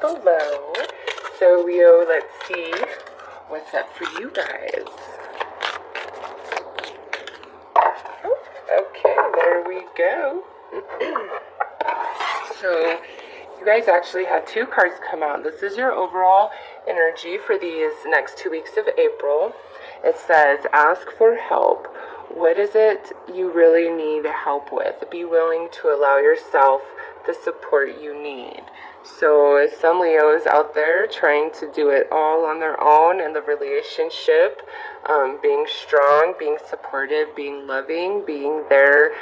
below. So Leo, let's see what's up for you guys. Oh, okay, there we go. So you guys actually had 2 cards come out. This is your overall energy for these next 2 weeks of April. It says, ask for help. What is it you really need help with? Be willing to allow yourself the support you need. So some Leos out there trying to do it all on their own in the relationship, being strong, being supportive, being loving, being there,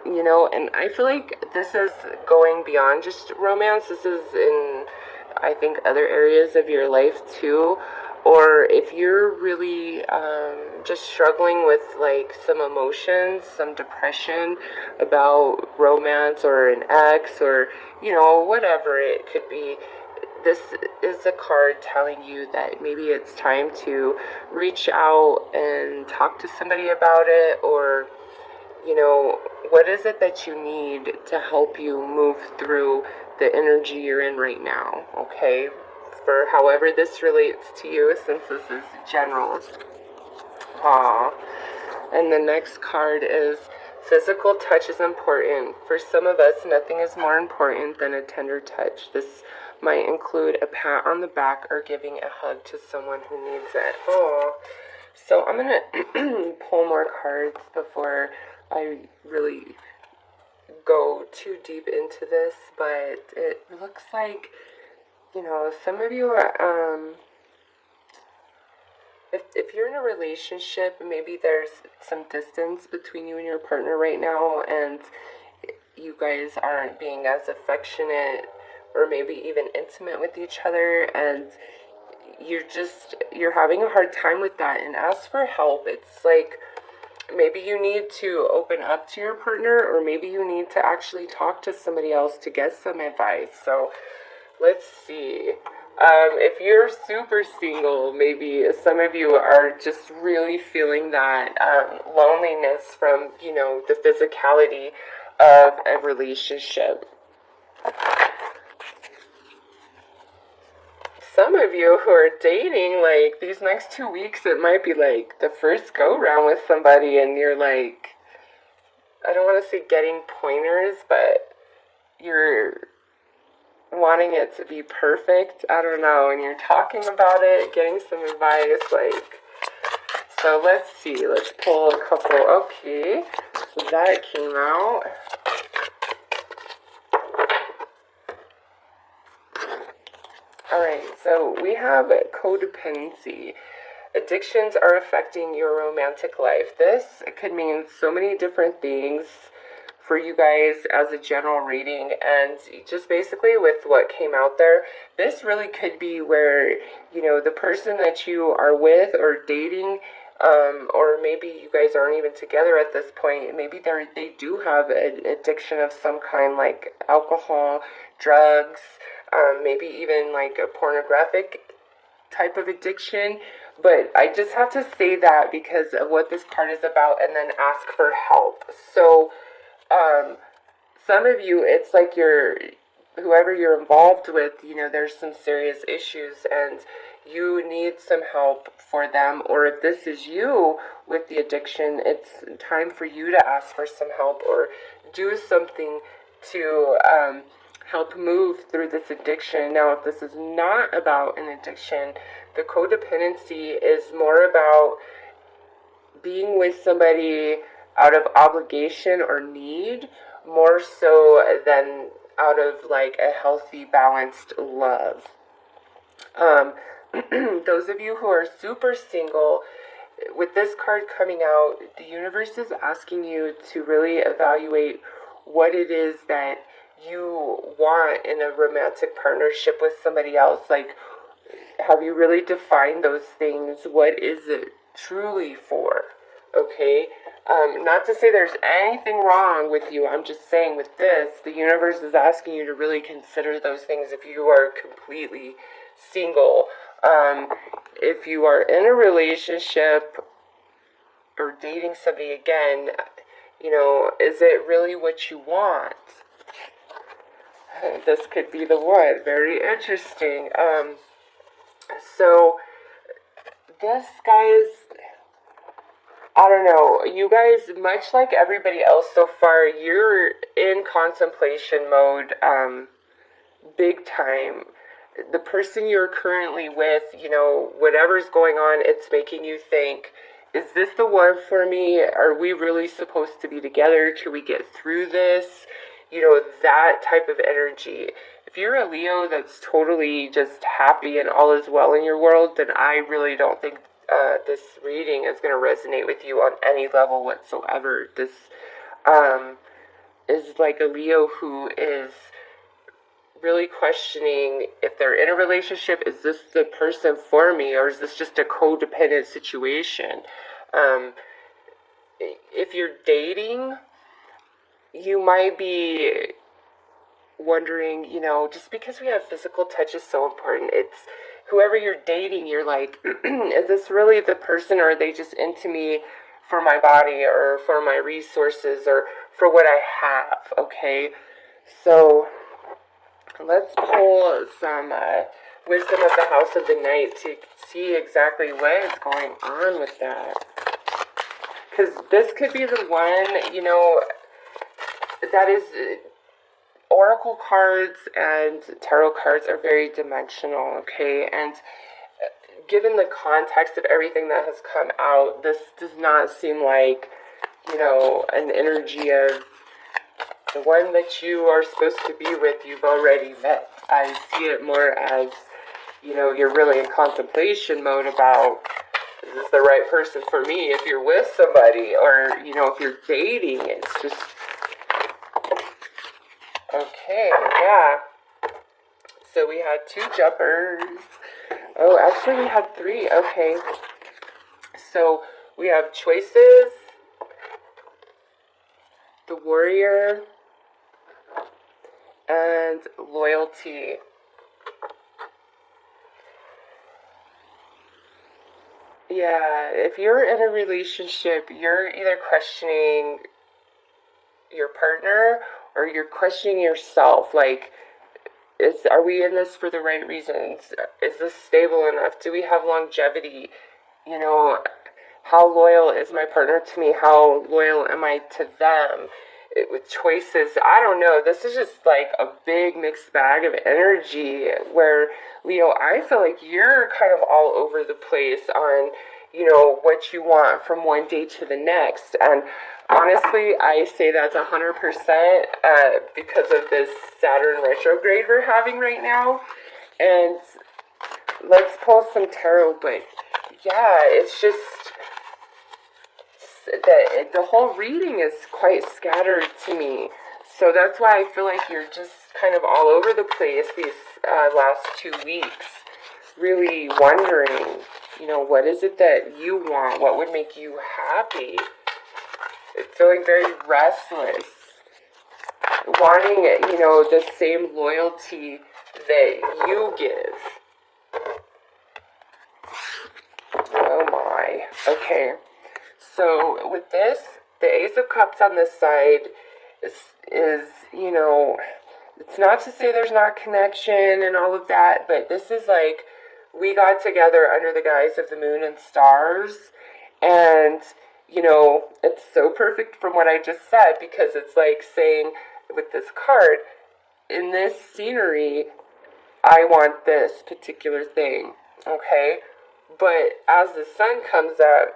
and I feel like this is going beyond just romance. This is in, I think, other areas of your life too. Or if you're really just struggling with like some emotions, some depression about romance or an ex or, whatever it could be, this is a card telling you that maybe it's time to reach out and talk to somebody about it, or, what is it that you need to help you move through the energy you're in right now, okay? For however this relates to you, since this is general. And the next card is physical touch is important. For some of us, nothing is more important than a tender touch. This might include a pat on the back or giving a hug to someone who needs it. So I'm going to pull more cards before I really go too deep into this, but it looks like, some of you are, if you're in a relationship, maybe there's some distance between you and your partner right now, and you guys aren't being as affectionate or maybe even intimate with each other, and you're having a hard time with that, and ask for help. It's like, maybe you need to open up to your partner, or maybe you need to actually talk to somebody else to get some advice. So let's see. If you're super single, maybe some of you are just really feeling that loneliness from, the physicality of a relationship. Some of you who are dating, like, these next 2 weeks, it might be like the first go-round with somebody, and you're like, I don't want to say getting pointers, but you're wanting it to be perfect. I don't know, and you're talking about it, getting some advice, like, so let's see, let's pull a couple. Okay, so that came out. Alright, so we have codependency. Addictions are affecting your romantic life. This could mean so many different things for you guys as a general reading, and just basically with what came out there, this really could be where, the person that you are with or dating, or maybe you guys aren't even together at this point, maybe they do have an addiction of some kind, like alcohol, drugs, maybe even like a pornographic type of addiction. But I just have to say that because of what this card is about, and then ask for help. So some of you, it's like whoever you're involved with, there's some serious issues and you need some help for them. Or if this is you with the addiction, it's time for you to ask for some help or do something to help move through this addiction. Now, if this is not about an addiction, the codependency is more about being with somebody out of obligation or need, more so than out of like a healthy, balanced love. Those of you who are super single, with this card coming out, the universe is asking you to really evaluate what it is that you want in a romantic partnership with somebody else. Like, have you really defined those things? What is it truly for? Okay? Not to say there's anything wrong with you. I'm just saying with this, the universe is asking you to really consider those things if you are completely single. If you are in a relationship or dating somebody again, is it really what you want? This could be the one. Very interesting. So this, guys, I don't know. You guys, much like everybody else so far, you're in contemplation mode, big time. The person you're currently with, whatever's going on, it's making you think, is this the one for me? Are we really supposed to be together? Can we get through this? That type of energy. If you're a Leo that's totally just happy and all is well in your world, then I really don't think this reading is going to resonate with you on any level whatsoever. This is like a Leo who is really questioning if they're in a relationship, is this the person for me, or is this just a codependent situation? If you're dating, you might be wondering, just because we have physical touch is so important. It's whoever you're dating, you're like, is this really the person, or are they just into me for my body or for my resources or for what I have? Okay, so let's pull some wisdom of the House of the Night to see exactly what is going on with that. Because this could be the one, that is, oracle cards and tarot cards are very dimensional, okay? And given the context of everything that has come out, this does not seem like, an energy of the one that you are supposed to be with, you've already met. I see it more as, you're really in contemplation mode about, is this the right person for me? If you're with somebody, or, if you're dating, it's just, okay, yeah. So we had 2 jumpers. Oh, actually we had 3, okay. So we have choices, the warrior, and loyalty. Yeah, if you're in a relationship, you're either questioning your partner or you're questioning yourself. Like, are we in this for the right reasons? Is this stable enough? Do we have longevity? How loyal is my partner to me? How loyal am I to them? With choices, I don't know. This is just like a big mixed bag of energy where, Leo, I feel like you're kind of all over the place on, what you want from one day to the next. And honestly, I say that's 100% because of this Saturn retrograde we're having right now. And let's pull some tarot, but yeah, it's just the whole reading is quite scattered to me. So that's why I feel like you're just kind of all over the place these last 2 weeks, really wondering, what is it that you want? What would make you happy? Feeling very restless, wanting, the same loyalty that you give. Oh my. Okay. So with this, the Ace of Cups on this side is it's not to say there's not connection and all of that, but this is like, we got together under the guise of the moon and stars, and it's so perfect from what I just said, because it's like saying with this card, in this scenery, I want this particular thing, okay? But as the sun comes up,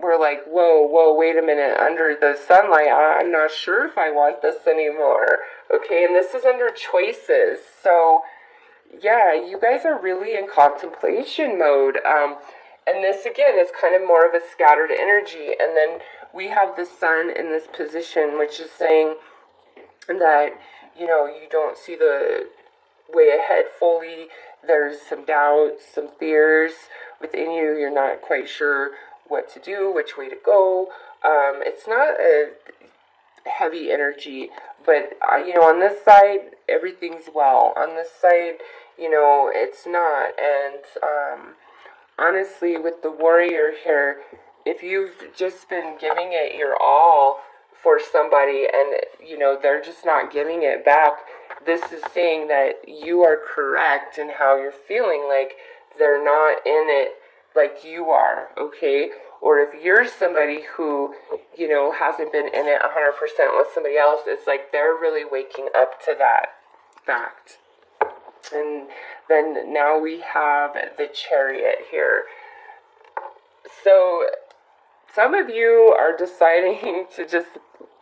we're like, whoa, wait a minute, under the sunlight, I'm not sure if I want this anymore, okay? And this is under choices, so yeah, you guys are really in contemplation mode, and this, again, is kind of more of a scattered energy, and then we have the sun in this position, which is saying that, you don't see the way ahead fully, there's some doubts, some fears within you, you're not quite sure what to do, which way to go. It's not a heavy energy, but on this side, everything's well. On this side, it's not. And honestly, with the warrior here, if you've just been giving it your all for somebody and they're just not giving it back, this is saying that you are correct in how you're feeling, like they're not in it like you are, okay? Or if you're somebody who, hasn't been in it 100% with somebody else, it's like they're really waking up to that fact. And then now we have the Chariot here. So some of you are deciding to just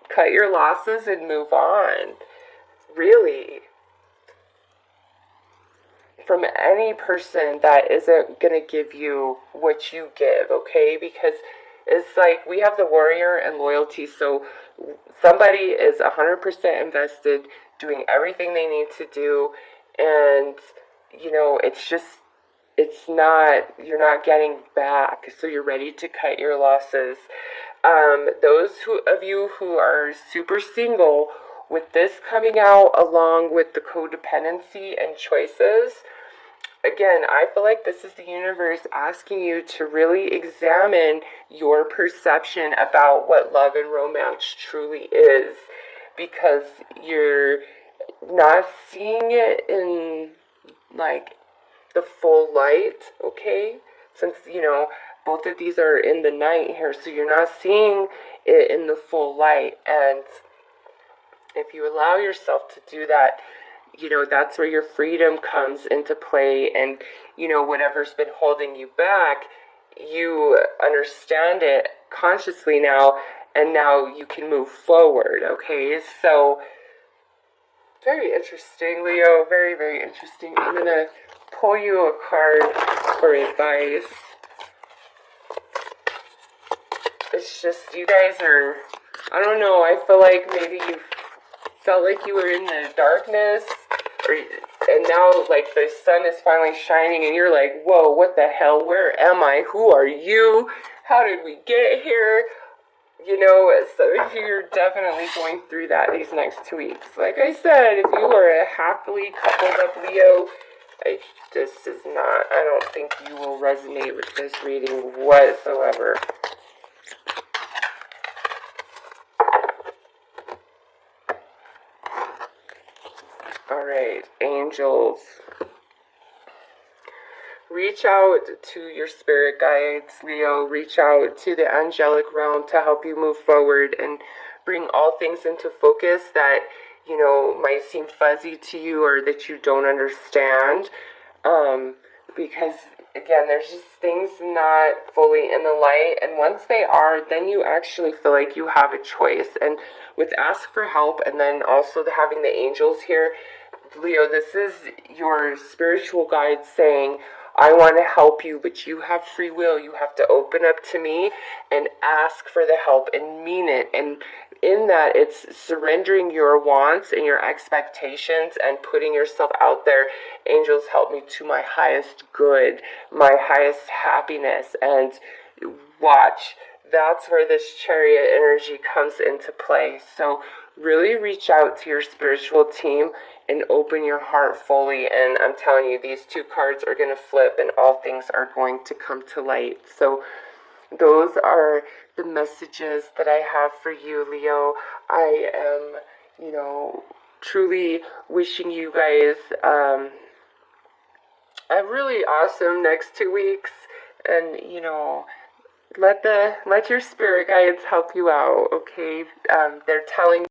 cut your losses and move on. Really. From any person that isn't going to give you what you give, okay? Because it's like we have the warrior and loyalty. So somebody is 100% invested, doing everything they need to do. And, you're not getting back. So you're ready to cut your losses. Those of you who are super single, with this coming out along with the codependency and choices, again, I feel like this is the universe asking you to really examine your perception about what love and romance truly is, because you're not seeing it in like the full light, okay? Since, both of these are in the night here, so you're not seeing it in the full light. And if you allow yourself to do that, that's where your freedom comes into play. And, whatever's been holding you back, you understand it consciously now, and now you can move forward, okay? So, very interesting, Leo. Very, very interesting. I'm going to pull you a card for advice. It's just, you guys are, I don't know, I feel like maybe you felt like you were in the darkness, and now, like, the sun is finally shining, and you're like, whoa, what the hell, where am I, who are you, how did we get here, so you're definitely going through that these next 2 weeks. Like I said, if you are a happily coupled up Leo, I don't think you will resonate with this reading whatsoever. Alright, angels. Reach out to your spirit guides, Leo. Reach out to the angelic realm to help you move forward and bring all things into focus that, might seem fuzzy to you or that you don't understand. Because, again, there's just things not fully in the light. And once they are, then you actually feel like you have a choice. And with ask for help, and then also having the angels here, Leo, this is your spiritual guide saying, I want to help you, but you have free will. You have to open up to me and ask for the help and mean it. And in that, it's surrendering your wants and your expectations and putting yourself out there. Angels, help me to my highest good, my highest happiness. And watch, that's where this Chariot energy comes into play. So really reach out to your spiritual team and open your heart fully. And I'm telling you, these two cards are going to flip and all things are going to come to light. So those are the messages that I have for you, Leo. I am, truly wishing you guys a really awesome next 2 weeks. And, let your spirit guides help you out, okay? They're telling